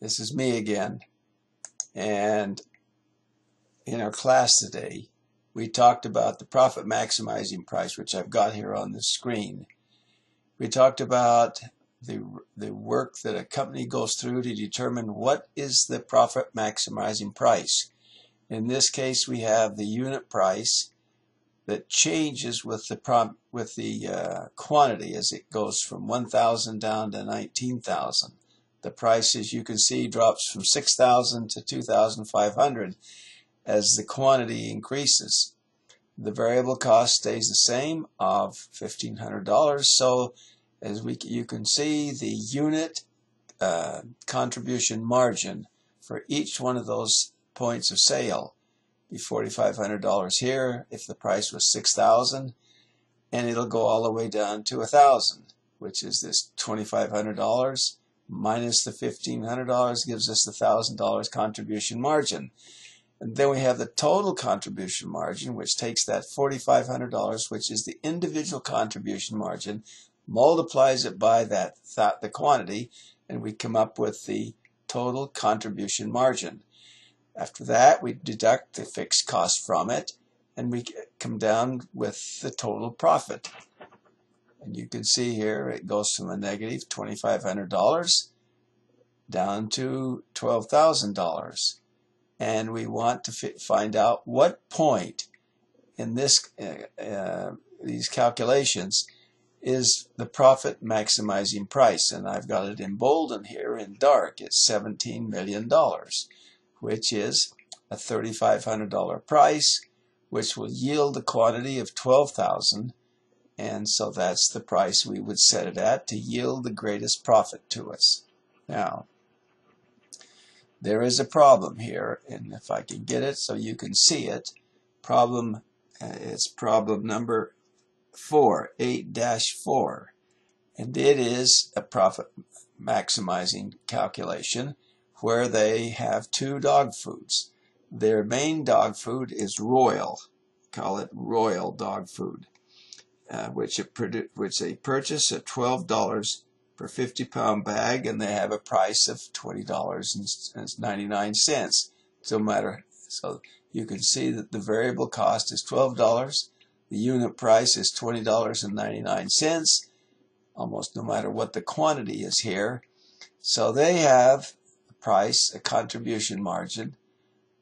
This is me again, and in our class today we talked about the profit maximizing price, which I've got here on the screen. We talked about the work that a company goes through to determine what is the profit maximizing price. In this case, we have the unit price that changes with the quantity as it goes from 1,000 down to 19,000. The price, as you can see, drops from 6,000 to 2,500 as the quantity increases. The variable cost stays the same of $1,500. So as you can see, the unit contribution margin for each one of those points of sale be $4,500 here if the price was 6,000, and it'll go all the way down to 1,000, which is this $2,500 minus the $1,500 gives us the $1,000 contribution margin. And then we have the total contribution margin, which takes that $4,500, which is the individual contribution margin, multiplies it by the quantity, and we come up with the total contribution margin. After that, we deduct the fixed cost from it, and we come down with the total profit. And you can see here it goes from a negative $2,500 down to $12,000. And we want to find out what point in this these calculations is the profit maximizing price. And I've got it emboldened here in dark. It's $17 million, which is a $3,500 price, which will yield a quantity of 12,000. And so that's the price we would set it at to yield the greatest profit to us. Now, there is a problem here, and if I can get it so you can see it, it's problem number 4, 8-4, and it is a profit maximizing calculation where they have two dog foods. Their main dog food is Royal, call it Royal dog food, which they purchase at $12 per 50-pound bag, and they have a price of $20.99. So you can see that the variable cost is $12. The unit price is $20.99, almost no matter what the quantity is here. So they have a price, a contribution margin,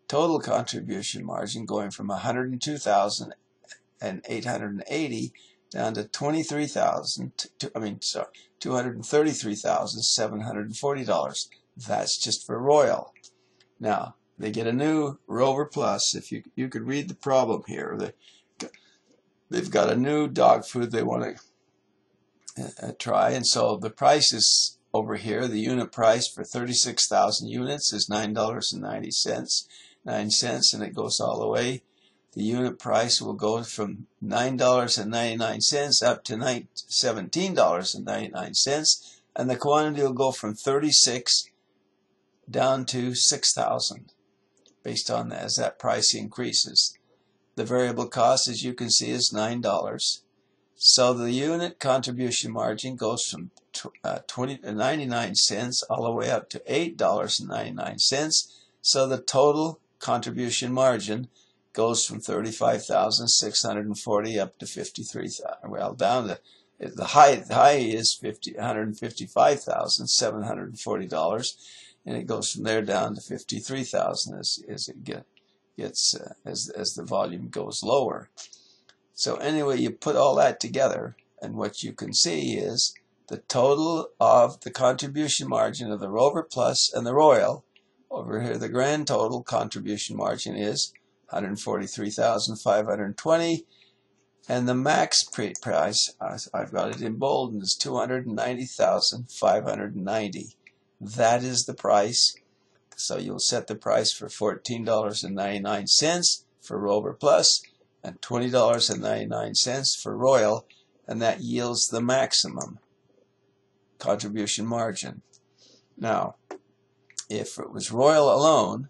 total contribution margin going from $102,880 down to $233,740. That's just for Royal. Now they get a new Rover Plus. If you could read the problem here, they've got a new dog food they want to try, and so the price is over here. The unit price for 36,000 units is $9.90, and it goes all the way. The unit price will go from $9.99 up to $17.99, and the quantity will go from 36 down to 6,000 based on that, as that price increases. The variable cost, as you can see, is $9. So the unit contribution margin goes from 99 cents all the way up to $8.99. So the total contribution margin goes from 35,640 up to 53,000. Well, down to the high is $155,740, and it goes from there down to 53,000 as it gets as the volume goes lower. So anyway, you put all that together, and what you can see is the total of the contribution margin of the Rover Plus and the Royal. Over here, the grand total contribution margin is $143,520, and the max price, I've got it emboldened, is $290,590. That is the price. So you'll set the price for $14.99 for Rover Plus and $20.99 for Royal, and that yields the maximum contribution margin. Now, if it was Royal alone,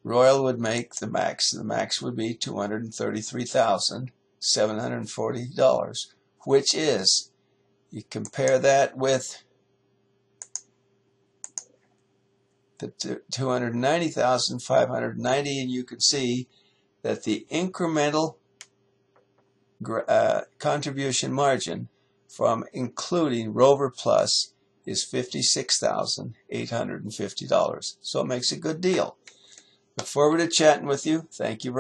Royal would make the max. The max would be $233,740, which is, you compare that with the $290,590, and you can see that the incremental contribution margin from including Rover Plus is $56,850. So it makes a good deal. Look forward to chatting with you. Thank you very much.